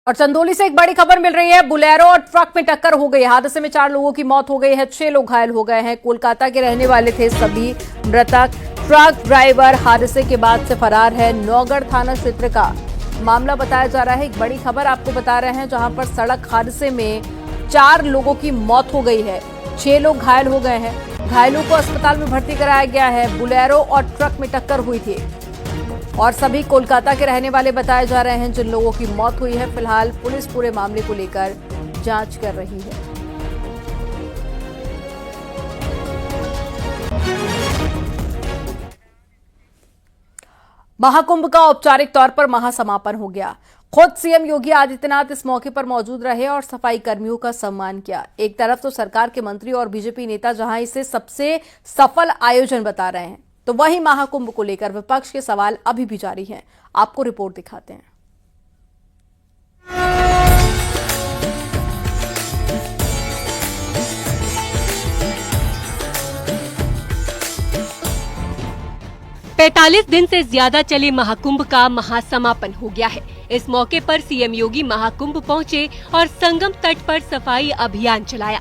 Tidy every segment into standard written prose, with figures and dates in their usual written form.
और चंदौली से एक बड़ी खबर मिल रही है। बोलेरो और ट्रक में टक्कर हो गई। हादसे में 4 लोगों की मौत हो गई है, 6 लोग घायल हो गए हैं। कोलकाता के रहने वाले थे सभी मृतक। ट्रक ड्राइवर हादसे के बाद से फरार है। नौगढ़ थाना क्षेत्र का मामला बताया जा रहा है। एक बड़ी खबर आपको बता रहे हैं, जहां पर सड़क हादसे में 4 लोगों की मौत हो गई है, 6 लोग घायल हो गए हैं। घायलों को अस्पताल में भर्ती कराया गया है। बोलेरो और ट्रक में टक्कर हुई थी और सभी कोलकाता के रहने वाले बताए जा रहे हैं, जिन लोगों की मौत हुई है। फिलहाल पुलिस पूरे मामले को लेकर जांच कर रही है। महाकुंभ का औपचारिक तौर पर महासमापन हो गया। खुद सीएम योगी आदित्यनाथ इस मौके पर मौजूद रहे और सफाई कर्मियों का सम्मान किया। एक तरफ तो सरकार के मंत्री और बीजेपी नेता जहां इसे सबसे सफल आयोजन बता रहे हैं, तो वहीं महाकुंभ को लेकर विपक्ष के सवाल अभी भी जारी हैं। आपको रिपोर्ट दिखाते हैं। पैंतालीस दिन से ज्यादा चले महाकुंभ का महासमापन हो गया है। इस मौके पर सीएम योगी महाकुंभ पहुंचे और संगम तट पर सफाई अभियान चलाया।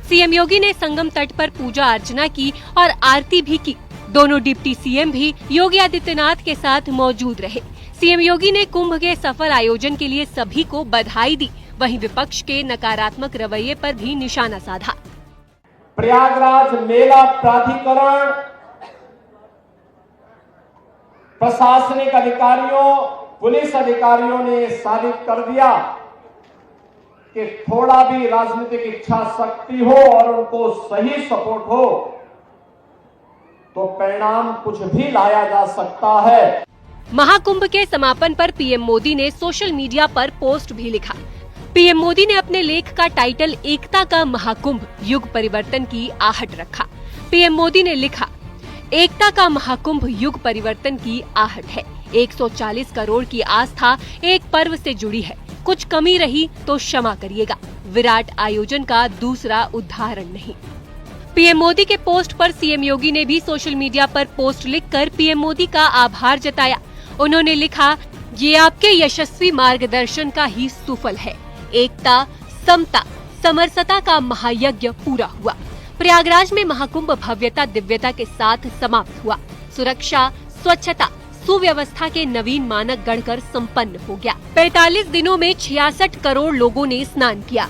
सीएम योगी ने संगम तट पर पूजा अर्चना की और आरती भी की। दोनों डिप्टी सीएम भी योगी आदित्यनाथ के साथ मौजूद रहे। सीएम योगी ने कुंभ के सफल आयोजन के लिए सभी को बधाई दी। वहीं विपक्ष के नकारात्मक रवैये पर भी निशाना साधा। प्रयागराज मेला प्राधिकरण, प्रशासनिक अधिकारियों, पुलिस अधिकारियों ने साबित कर दिया कि थोड़ा भी राजनीतिक इच्छा शक्ति हो और उनको सही सपोर्ट हो तो परिणाम कुछ भी लाया जा सकता है। महाकुंभ के समापन पर पीएम मोदी ने सोशल मीडिया पर पोस्ट भी लिखा। पीएम मोदी ने अपने लेख का टाइटल एकता का महाकुंभ युग परिवर्तन की आहट रखा। पीएम मोदी ने लिखा, एकता का महाकुंभ युग परिवर्तन की आहट है। 140 करोड़ की आस्था एक पर्व से जुड़ी है। कुछ कमी रही तो क्षमा करिएगा। विराट आयोजन का दूसरा उदाहरण नहीं। पीएम मोदी के पोस्ट पर सीएम योगी ने भी सोशल मीडिया पर पोस्ट लिखकर पीएम मोदी का आभार जताया। उन्होंने लिखा, ये आपके यशस्वी मार्गदर्शन का ही सुफल है। एकता, समता, समरसता का महायज्ञ पूरा हुआ। प्रयागराज में महाकुंभ भव्यता दिव्यता के साथ समाप्त हुआ। सुरक्षा, स्वच्छता, सुव्यवस्था के नवीन मानक गढ़कर संपन्न हो गया। 45 दिनों में 66 करोड़ लोगों ने स्नान किया।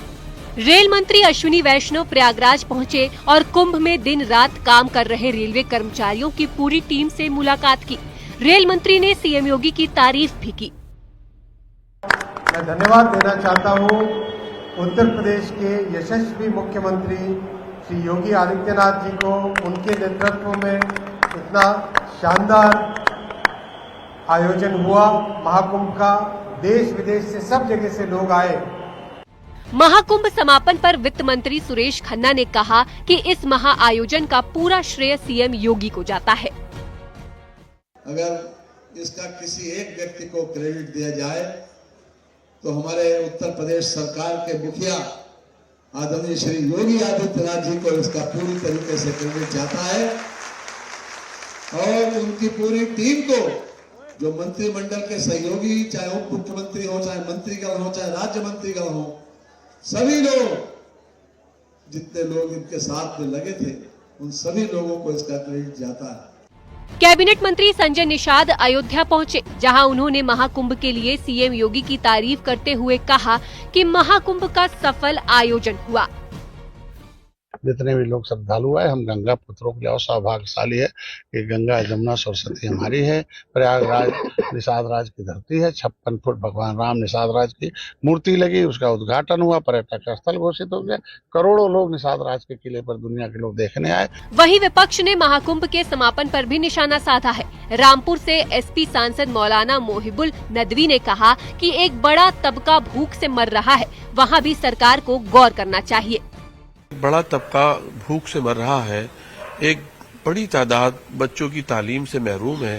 रेल मंत्री अश्विनी वैष्णव प्रयागराज पहुंचे और कुंभ में दिन रात काम कर रहे रेलवे कर्मचारियों की पूरी टीम से मुलाकात की। रेल मंत्री ने सीएम योगी की तारीफ भी की। मैं धन्यवाद देना चाहता हूं उत्तर प्रदेश के यशस्वी मुख्यमंत्री श्री योगी आदित्यनाथ जी को। उनके नेतृत्व में इतना शानदार आयोजन हुआ महाकुंभ का। देश विदेश से सब जगह से लोग आए। महाकुंभ समापन पर वित्त मंत्री सुरेश खन्ना ने कहा कि इस महा आयोजन का पूरा श्रेय सीएम योगी को जाता है। अगर इसका किसी एक व्यक्ति को क्रेडिट दिया जाए तो हमारे उत्तर प्रदेश सरकार के मुखिया आदरणीय श्री योगी आदित्यनाथ जी को इसका पूरी तरीके से क्रेडिट जाता है। और उनकी पूरी टीम को, जो मंत्रिमंडल के सहयोगी, चाहे उप मुख्यमंत्री हो, चाहे मंत्रीगण हो, चाहे राज्य मंत्रीगण हो, सभी लोग, जितने लोग इनके साथ में लगे थे, उन सभी लोगों को इसका क्रेडिट जाता है। कैबिनेट मंत्री संजय निषाद अयोध्या पहुंचे, जहां उन्होंने महाकुंभ के लिए सीएम योगी की तारीफ करते हुए कहा कि महाकुंभ का सफल आयोजन हुआ। जितने भी लोग श्रद्धालु आए, हम गंगा पुत्रों के लिए सौभाग्यशाली है कि गंगा, यमुना, सरस्वती हमारी है। प्रयागराज निषाद राज की धरती है। 56 फुट भगवान राम निषाद राज की मूर्ति लगी, उसका उद्घाटन हुआ, पर्यटक स्थल घोषित हो गया। करोड़ों लोग निषाद राज के किले पर दुनिया के लोग देखने आए। वहीं विपक्ष ने महाकुंभ के समापन पर भी निशाना साधा है। रामपुर से एसपी सांसद मौलाना मोहिबुल नदवी ने कहा कि एक बड़ा तबका भूख से मर रहा है, वहाँ भी सरकार को गौर करना चाहिए। बड़ा तबका भूख से मर रहा है। एक बड़ी तादाद बच्चों की तालीम से महरूम है।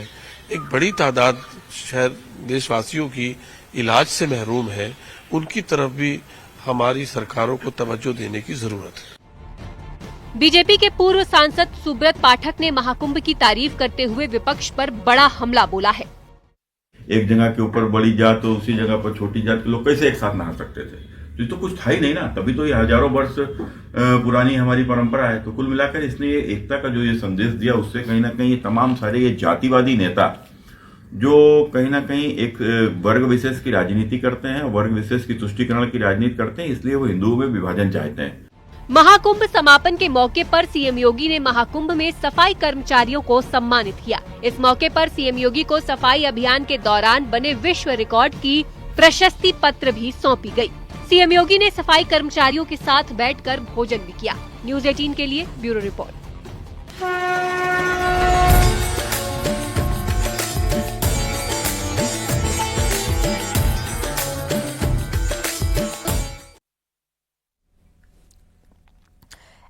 एक बड़ी तादाद शहर देशवासियों की इलाज से महरूम है। उनकी तरफ भी हमारी सरकारों को तवज्जो देने की जरूरत है। बीजेपी के पूर्व सांसद सुब्रत पाठक ने महाकुंभ की तारीफ करते हुए विपक्ष पर बड़ा हमला बोला है। एक जगह के ऊपर बड़ी जात तो उसी जगह पर छोटी जात के लोग कैसे एक साथ नहा सकते थे? तो ये तो कुछ था ही नहीं ना, तभी तो ये हजारों वर्ष पुरानी हमारी परंपरा है। तो कुल मिलाकर इसने ये एकता का जो ये संदेश दिया, उससे कहीं ना कहीं ये तमाम सारे ये जातिवादी नेता जो कहीं ना कहीं एक वर्ग विशेष की राजनीति करते हैं, वर्ग विशेष की तुष्टीकरण की राजनीति करते हैं, इसलिए वो हिंदुओं में विभाजन चाहते हैं। महाकुंभ समापन के मौके पर सीएम योगी ने महाकुंभ में सफाई कर्मचारियों को सम्मानित किया। इस मौके पर सीएम योगी को सफाई अभियान के दौरान बने विश्व रिकॉर्ड की प्रशस्ति पत्र भी सौंपी गई। सीएम योगी ने सफाई कर्मचारियों के साथ बैठकर भोजन भी किया। न्यूज़ 18 के लिए ब्यूरो रिपोर्ट।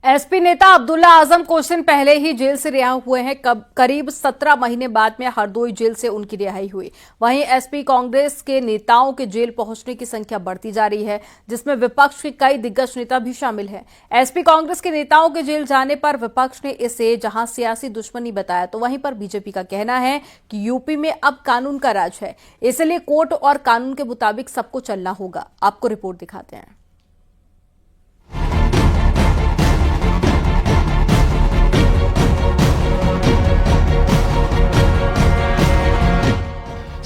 एसपी नेता अब्दुल्ला आजम कुछ दिन पहले ही जेल से रिहा हुए हैं। करीब 17 महीने बाद में हरदोई जेल से उनकी रिहाई हुई। वहीं एसपी कांग्रेस के नेताओं के जेल पहुंचने की संख्या बढ़ती जा रही है, जिसमें विपक्ष के कई दिग्गज नेता भी शामिल हैं। एसपी कांग्रेस के नेताओं के जेल जाने पर विपक्ष ने इसे जहां सियासी दुश्मनी बताया, तो वहीं पर बीजेपी का कहना है कि यूपी में अब कानून का राज है, इसलिए कोर्ट और कानून के मुताबिक सबको चलना होगा। आपको रिपोर्ट दिखाते हैं।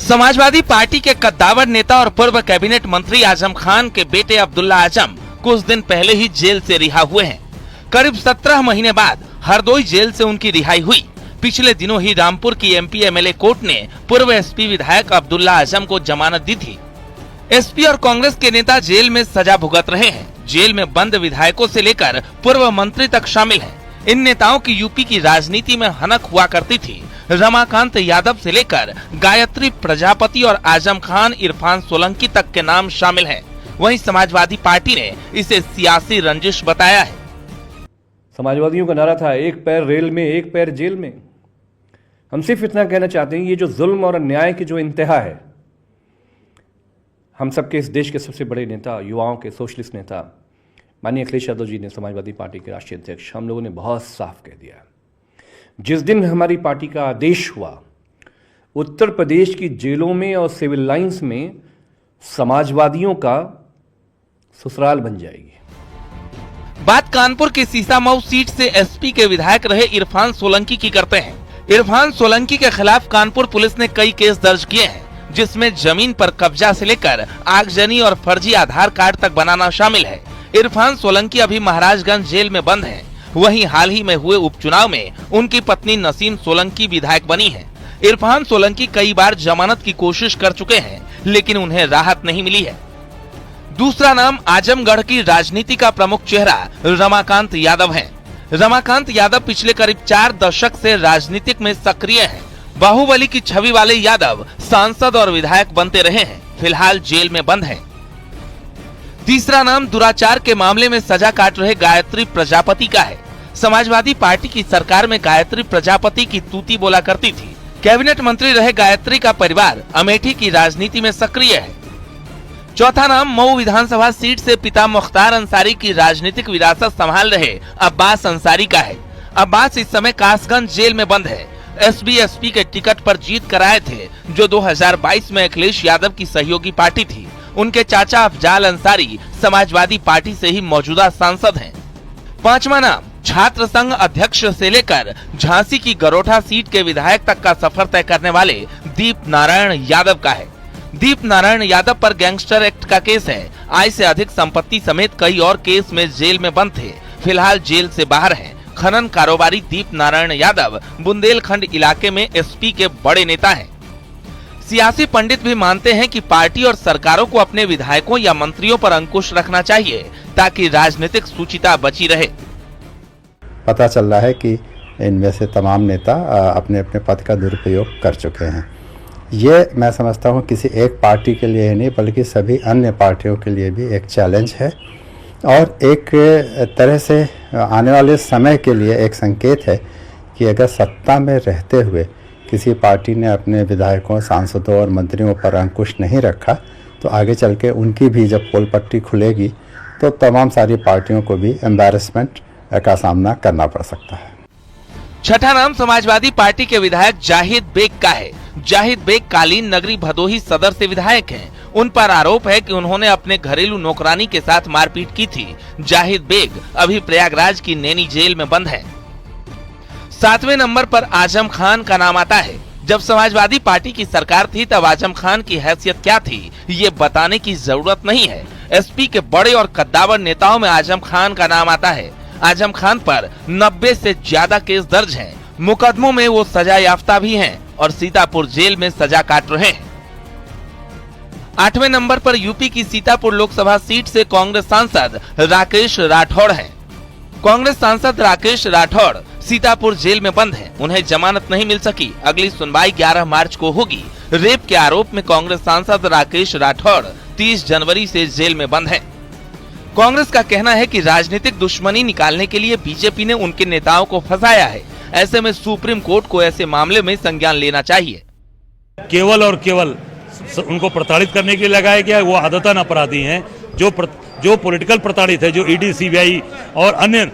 समाजवादी पार्टी के कद्दावर नेता और पूर्व कैबिनेट मंत्री आजम खान के बेटे अब्दुल्ला आजम कुछ दिन पहले ही जेल से रिहा हुए हैं। करीब 17 महीने बाद हरदोई जेल से उनकी रिहाई हुई। पिछले दिनों ही रामपुर की एमपी एमएलए कोर्ट ने पूर्व एसपी विधायक अब्दुल्ला आजम को जमानत दी थी। एसपी और कांग्रेस के नेता जेल में सजा भुगत रहे हैं। जेल में बंद विधायकों से लेकर पूर्व मंत्री तक शामिल हैं। इन नेताओं की यूपी की राजनीति में हनक हुआ करती थी। रमाकांत यादव से लेकर गायत्री प्रजापति और आजम खान, इरफान सोलंकी तक के नाम शामिल हैं। वहीं समाजवादी पार्टी ने इसे सियासी रंजिश बताया है। समाजवादियों का नारा था एक पैर रेल में एक पैर जेल में। हम सिर्फ इतना कहना चाहते हैं, ये जो जुल्म और अन्याय की जो इंतहा है, हम सबके इस देश के सबसे बड़े नेता, युवाओं के सोशलिस्ट नेता माननीय अखिलेश यादव जी ने, समाजवादी पार्टी के राष्ट्रीय अध्यक्ष, हम लोगों ने बहुत साफ कह दिया, जिस दिन हमारी पार्टी का आदेश हुआ, उत्तर प्रदेश की जेलों में और सिविल लाइंस में समाजवादियों का ससुराल बन जाएगी। बात कानपुर की सीसामऊ सीट से एसपी के विधायक रहे इरफान सोलंकी की करते हैं। इरफान सोलंकी के खिलाफ कानपुर पुलिस ने कई केस दर्ज किए हैं, जिसमें जमीन पर कब्जा से लेकर आगजनी और फर्जी आधार कार्ड तक बनाना शामिल है। इरफान सोलंकी अभी महाराजगंज जेल में बंद हैं। वहीं हाल ही में हुए उपचुनाव में उनकी पत्नी नसीम सोलंकी विधायक बनी है। इरफान सोलंकी कई बार जमानत की कोशिश कर चुके हैं, लेकिन उन्हें राहत नहीं मिली है। दूसरा नाम आजमगढ़ की राजनीति का प्रमुख चेहरा रमाकांत यादव है। रमाकांत यादव पिछले करीब 4 दशक से राजनीतिक में सक्रिय हैं। बाहुबली की छवि वाले यादव सांसद और विधायक बनते रहे हैं। फिलहाल जेल में बंद हैं। तीसरा नाम दुराचार के मामले में सजा काट रहे गायत्री प्रजापति का है। समाजवादी पार्टी की सरकार में गायत्री प्रजापति की तूती बोला करती थी। कैबिनेट मंत्री रहे गायत्री का परिवार अमेठी की राजनीति में सक्रिय है। चौथा नाम मऊ विधानसभा सीट से पिता मुख्तार अंसारी की राजनीतिक विरासत संभाल रहे अब्बास अंसारी का है। अब्बास इस समय कासगंज जेल में बंद है। एसबी के टिकट पर जीत कराए थे, जो 2022 में अखिलेश यादव की सहयोगी पार्टी थी। उनके चाचा अफजाल अंसारी समाजवादी पार्टी से ही मौजूदा सांसद हैं। पांचवा नाम छात्र संघ अध्यक्ष से लेकर झांसी की गरोठा सीट के विधायक तक का सफर तय करने वाले दीप नारायण यादव का है। दीप नारायण यादव पर गैंगस्टर एक्ट का केस है। आय से अधिक संपत्ति समेत कई और केस में जेल में बंद थे। फिलहाल जेल से बाहर हैं। खनन कारोबारी दीप नारायण यादव बुंदेलखंड इलाके में एसपी के बड़े नेता हैं। सियासी पंडित भी मानते हैं कि पार्टी और सरकारों को अपने विधायकों या मंत्रियों पर अंकुश रखना चाहिए, ताकि राजनीतिक शुचिता बची रहे। पता चल रहा है कि इनमें से तमाम नेता अपने अपने पद का दुरुपयोग कर चुके हैं। ये मैं समझता हूँ किसी एक पार्टी के लिए नहीं, बल्कि सभी अन्य पार्टियों के लिए भी एक चैलेंज है और एक तरह से आने वाले समय के लिए एक संकेत है कि अगर सत्ता में रहते हुए किसी पार्टी ने अपने विधायकों, सांसदों और मंत्रियों पर अंकुश नहीं रखा, तो आगे चल के उनकी भी जब पोल पट्टी खुलेगी तो तमाम सारी पार्टियों को भी एम्बैरेसमेंट का सामना करना पड़ सकता है। छठा नाम समाजवादी पार्टी के विधायक जाहिद बेग का है, जाहिद बेग कालीन नगरी भदोही सदर से विधायक हैं। उन पर आरोप है कि उन्होंने अपने घरेलू नौकरानी के साथ मारपीट की थी। जाहिद बेग अभी प्रयागराज की नैनी जेल में बंद है। 7वें नंबर पर आजम खान का नाम आता है। जब समाजवादी पार्टी की सरकार थी तब आजम खान की हैसियत क्या थी ये बताने की जरूरत नहीं है। एसपी के बड़े और कद्दावर नेताओं में आजम खान का नाम आता है। आजम खान पर 90 से ज्यादा केस दर्ज हैं। मुकदमों में वो सजा याफ्ता भी हैं और सीतापुर जेल में सजा काट रहे हैं। 8वें नंबर पर यूपी की सीतापुर लोकसभा सीट से कांग्रेस सांसद राकेश राठौड़ हैं। कांग्रेस सांसद राकेश राठौड़ सीतापुर जेल में बंद हैं। उन्हें जमानत नहीं मिल सकी। अगली सुनवाई 11 मार्च को होगी। रेप के आरोप में कांग्रेस सांसद राकेश राठौड़ 30 जनवरी से जेल में बंद हैं। कांग्रेस का कहना है कि राजनीतिक दुश्मनी निकालने के लिए बीजेपी ने उनके नेताओं को फंसाया है। ऐसे में सुप्रीम कोर्ट को ऐसे मामले में संज्ञान लेना चाहिए। केवल और केवल उनको प्रताड़ित करने के लिए लगाया गया। वो आदतन अपराधी हैं जो पॉलिटिकल प्रताड़ित है, जो ईडी सीबीआई और अन्य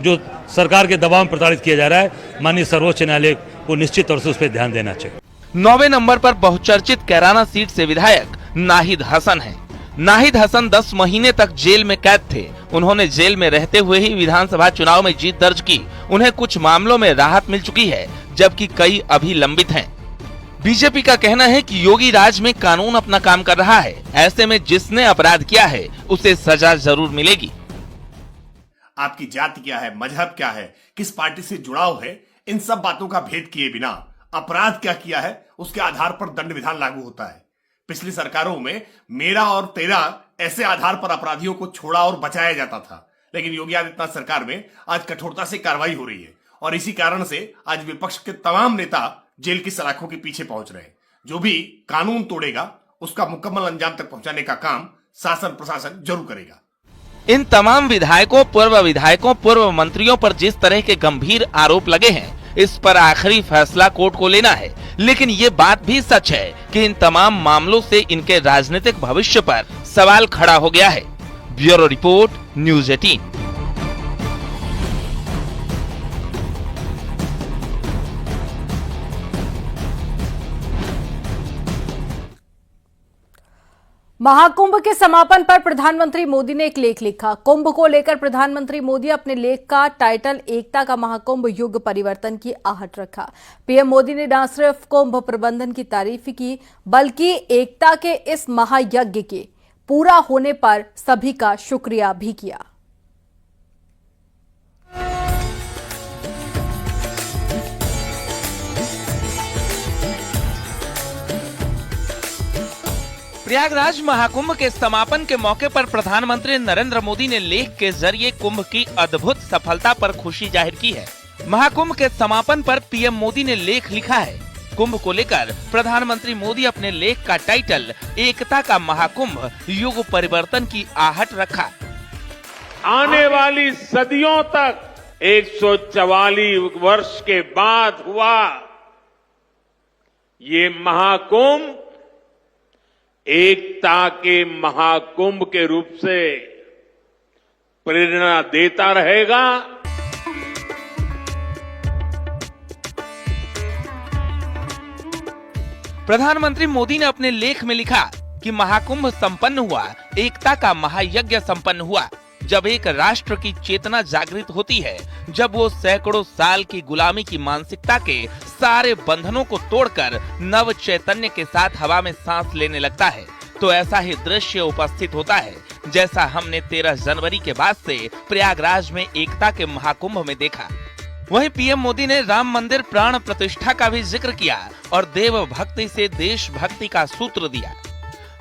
जो सरकार के दबाव में प्रताड़ित किया जा रहा है। माननीय सर्वोच्च न्यायालय को निश्चित तौर से उस पर ध्यान देना चाहिए। 9वें नंबर पर बहुचर्चित कैराना सीट से विधायक नाहिद हसन हैं। नाहिद हसन 10 महीने तक जेल में कैद थे। उन्होंने जेल में रहते हुए ही विधानसभा चुनाव में जीत दर्ज की। उन्हें कुछ मामलों में राहत मिल चुकी है, जबकि कई अभी लंबित हैं। बीजेपी का कहना है कि योगी राज में कानून अपना काम कर रहा है। ऐसे में जिसने अपराध किया है उसे सजा जरूर मिलेगी। आपकी जाति क्या है, मजहब क्या है, किस पार्टी से जुड़ाव है, इन सब बातों का भेद किए बिना अपराध क्या किया है उसके आधार पर दंड विधान लागू होता है। पिछली सरकारों में मेरा और तेरा ऐसे आधार पर अपराधियों को छोड़ा और बचाया जाता था, लेकिन योगी आदित्यनाथ सरकार में आज कठोरता से कार्रवाई हो रही है और इसी कारण से आज विपक्ष के तमाम नेता जेल की सलाखों के पीछे पहुंच रहे हैं। जो भी कानून तोड़ेगा उसका मुकम्मल अंजाम तक पहुंचाने का काम शासन प्रशासन जरूर करेगा। इन तमाम विधायकों, पूर्व मंत्रियों पर जिस तरह के गंभीर आरोप लगे हैं, इस पर आखिरी फैसला कोर्ट को लेना है। लेकिन ये बात भी सच है कि इन तमाम मामलों से इनके राजनीतिक भविष्य पर सवाल खड़ा हो गया है। Bureau report, news 18। महाकुंभ के समापन पर प्रधानमंत्री मोदी ने एक लेख लिखा। कुंभ को लेकर प्रधानमंत्री मोदी अपने लेख का टाइटल एकता का महाकुंभ युग परिवर्तन की आहट रखा। पीएम मोदी ने न सिर्फ कुंभ प्रबंधन की तारीफ की, बल्कि एकता के इस महायज्ञ के पूरा होने पर सभी का शुक्रिया भी किया। प्रयागराज महाकुंभ के समापन के मौके पर प्रधानमंत्री नरेंद्र मोदी ने लेख के जरिए कुंभ की अद्भुत सफलता पर खुशी जाहिर की है। महाकुंभ के समापन पर पीएम मोदी ने लेख लिखा है। कुंभ को लेकर प्रधानमंत्री मोदी अपने लेख का टाइटल एकता का महाकुंभ युग परिवर्तन की आहट रखा। आने वाली सदियों तक 144 वर्ष के बाद हुआ ये महाकुंभ एकता के महाकुंभ के रूप से प्रेरणा देता रहेगा। प्रधानमंत्री मोदी ने अपने लेख में लिखा कि महाकुंभ संपन्न हुआ, एकता का महायज्ञ संपन्न हुआ। जब एक राष्ट्र की चेतना जागृत होती है, जब वो सैकड़ों साल की गुलामी की मानसिकता के सारे बंधनों को तोड़कर नव चैतन्य के साथ हवा में सांस लेने लगता है, तो ऐसा ही दृश्य उपस्थित होता है जैसा हमने 13 जनवरी के बाद से प्रयागराज में एकता के महाकुंभ में देखा। वहीं पीएम मोदी ने राम मंदिर प्राण प्रतिष्ठा का भी जिक्र किया और देव भक्ति से देशभक्ति का सूत्र दिया।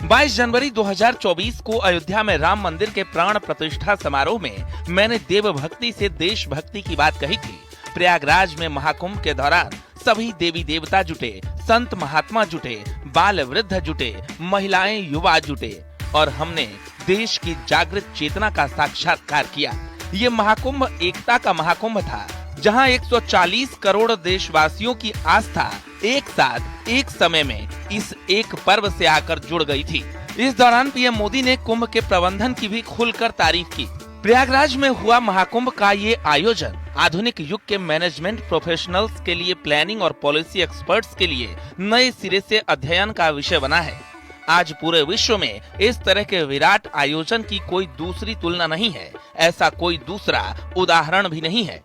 22 जनवरी 2024 को अयोध्या में राम मंदिर के प्राण प्रतिष्ठा समारोह में मैंने देवभक्ति से देशभक्ति की बात कही थी। प्रयागराज में महाकुंभ के दौरान सभी देवी देवता जुटे, संत महात्मा जुटे, बाल वृद्ध जुटे, महिलाएं युवा जुटे और हमने देश की जागृत चेतना का साक्षात्कार किया। ये महाकुंभ एकता का महाकुंभ था, जहां 140 करोड़ देशवासियों की आस्था एक साथ एक समय में इस एक पर्व से आकर जुड़ गई थी। इस दौरान पीएम मोदी ने कुंभ के प्रबंधन की भी खुलकर तारीफ की। प्रयागराज में हुआ महाकुंभ का ये आयोजन आधुनिक युग के मैनेजमेंट प्रोफेशनल्स के लिए प्लानिंग और पॉलिसी एक्सपर्ट्स के लिए नए सिरे से अध्ययन का विषय बना है। आज पूरे विश्व में इस तरह के विराट आयोजन की कोई दूसरी तुलना नहीं है, ऐसा कोई दूसरा उदाहरण भी नहीं है।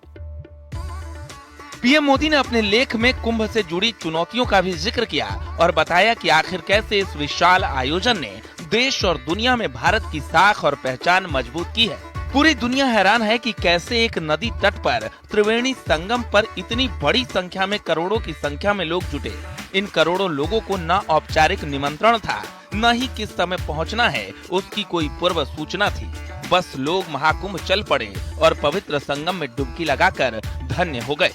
पीएम मोदी ने अपने लेख में कुंभ से जुड़ी चुनौतियों का भी जिक्र किया और बताया कि आखिर कैसे इस विशाल आयोजन ने देश और दुनिया में भारत की साख और पहचान मजबूत की है। पूरी दुनिया हैरान है कि कैसे एक नदी तट पर त्रिवेणी संगम पर इतनी बड़ी संख्या में करोड़ों की संख्या में लोग जुटे। इन करोड़ों लोगों को न औपचारिक निमंत्रण था, न ही किस समय पहुंचना है उसकी कोई पूर्व सूचना थी। बस लोग महाकुंभ चल पड़े और पवित्र संगम में डुबकी लगाकर धन्य हो गए।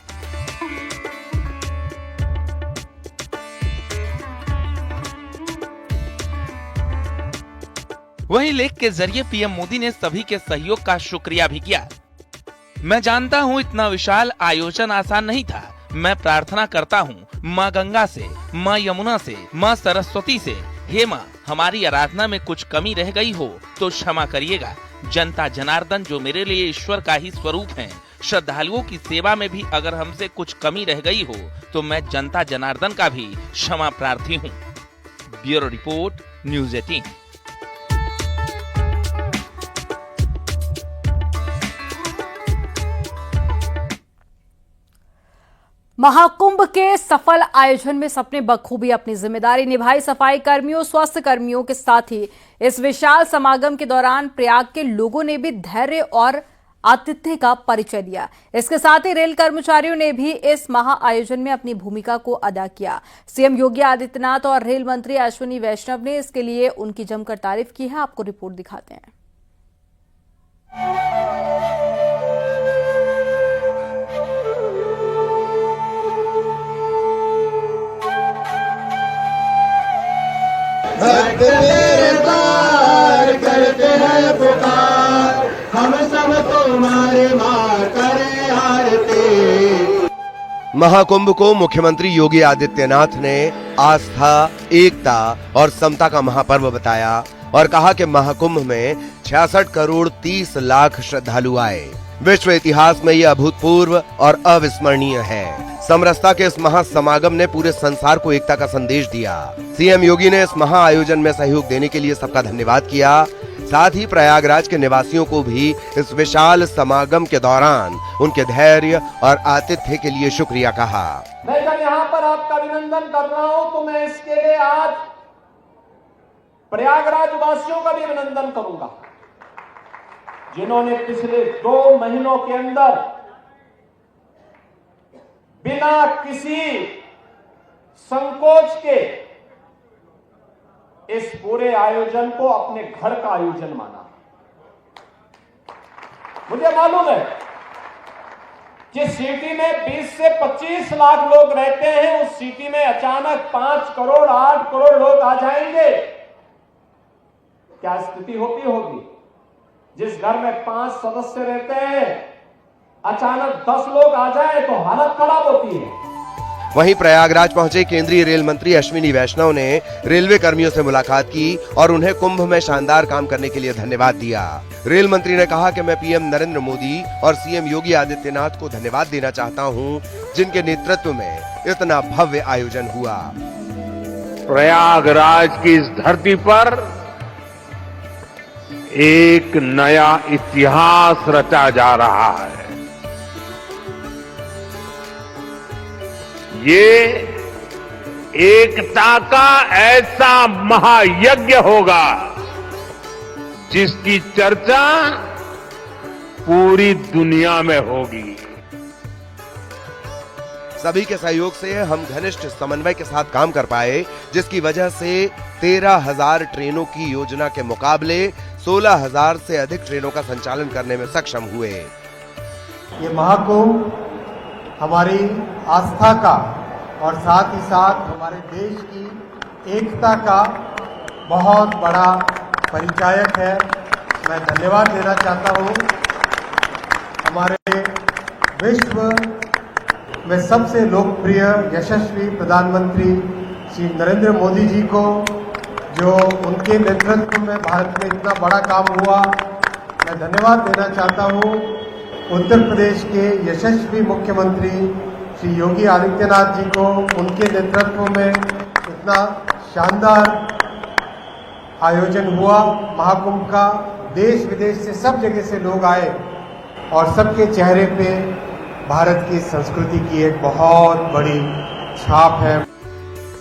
वहीं लेख के जरिए पीएम मोदी ने सभी के सहयोग का शुक्रिया भी किया। मैं जानता हूं इतना विशाल आयोजन आसान नहीं था। मैं प्रार्थना करता हूं माँ गंगा से, माँ यमुना से, माँ सरस्वती से, हे माँ हमारी आराधना में कुछ कमी रह गई हो तो क्षमा करिएगा। जनता जनार्दन जो मेरे लिए ईश्वर का ही स्वरूप है, श्रद्धालुओं की सेवा में भी अगर हमसे कुछ कमी रह गई हो तो मैं जनता जनार्दन का भी क्षमा प्रार्थी हूँ। Bureau report, news 18। महाकुंभ के सफल आयोजन में सबने बखूबी अपनी जिम्मेदारी निभाई। सफाई कर्मियों, स्वास्थ्य कर्मियों के साथ ही इस विशाल समागम के दौरान प्रयाग के लोगों ने भी धैर्य और आतिथ्य का परिचय दिया। इसके साथ ही रेल कर्मचारियों ने भी इस महा आयोजन में अपनी भूमिका को अदा किया। सीएम योगी आदित्यनाथ और रेल मंत्री अश्विनी वैष्णव ने इसके लिए उनकी जमकर तारीफ की है। आपको रिपोर्ट दिखाते हैं। भक्त तेरे द्वार करते हैं पुकार, हम सब तुम्हारे मार करे आरती। महाकुंभ को मुख्यमंत्री योगी आदित्यनाथ ने आस्था, एकता और समता का महापर्व बताया और कहा कि महाकुंभ में 66 करोड़ 30 लाख श्रद्धालु आए। विश्व इतिहास में यह अभूतपूर्व और अविस्मरणीय है। समरसता के इस महासमागम ने पूरे संसार को एकता का संदेश दिया। सीएम योगी ने इस महा आयोजन में सहयोग देने के लिए सबका धन्यवाद किया। साथ ही प्रयागराज के निवासियों को भी इस विशाल समागम के दौरान उनके धैर्य और आतिथ्य के लिए शुक्रिया कहा। मैं जब यहाँ पर आपका अभिनंदन कर रहा हूँ तो मैं इसके लिए आज प्रयागराज वासियों का भी अभिनंदन करूंगा, जिन्होंने पिछले 2 महीनों के अंदर बिना किसी संकोच के इस पूरे आयोजन को अपने घर का आयोजन माना। मुझे मालूम है जिस सिटी में 20 से 25 लाख लोग रहते हैं, उस सिटी में अचानक 5 करोड़ 8 करोड़ लोग आ जाएंगे, क्या स्थिति होगी। जिस घर में 5 सदस्य रहते हैं, अचानक 10 लोग आ जाए तो हालत खराब होती है। वहीं प्रयागराज पहुंचे केंद्रीय रेल मंत्री अश्विनी वैष्णव ने रेलवे कर्मियों से मुलाकात की और उन्हें कुंभ में शानदार काम करने के लिए धन्यवाद दिया। रेल मंत्री ने कहा कि मैं पीएम नरेंद्र मोदी और सीएम योगी आदित्यनाथ को धन्यवाद देना चाहता हूं, जिनके नेतृत्व में इतना भव्य आयोजन हुआ। प्रयागराज की इस धरती पर एक नया इतिहास रचा जा रहा है। ये एकता का ऐसा महायज्ञ होगा जिसकी चर्चा पूरी दुनिया में होगी। सभी के सहयोग से हम घनिष्ठ समन्वय के साथ काम कर पाए, जिसकी वजह से 13,000 ट्रेनों की योजना के मुकाबले 16,000 से अधिक ट्रेनों का संचालन करने में सक्षम हुए। ये महाकुंभ हमारी आस्था का और साथ ही साथ हमारे देश की एकता का बहुत बड़ा परिचायक है। मैं धन्यवाद देना चाहता हूँ हमारे विश्व में सबसे लोकप्रिय यशस्वी प्रधानमंत्री श्री नरेंद्र मोदी जी को, जो उनके नेतृत्व में भारत में इतना बड़ा काम हुआ। मैं धन्यवाद देना चाहता हूँ उत्तर प्रदेश के यशस्वी मुख्यमंत्री श्री योगी आदित्यनाथ जी को उनके नेतृत्व में इतना शानदार आयोजन हुआ महाकुंभ का। देश विदेश से सब जगह से लोग आए और सबके चेहरे पे भारत की संस्कृति की एक बहुत बड़ी छाप है।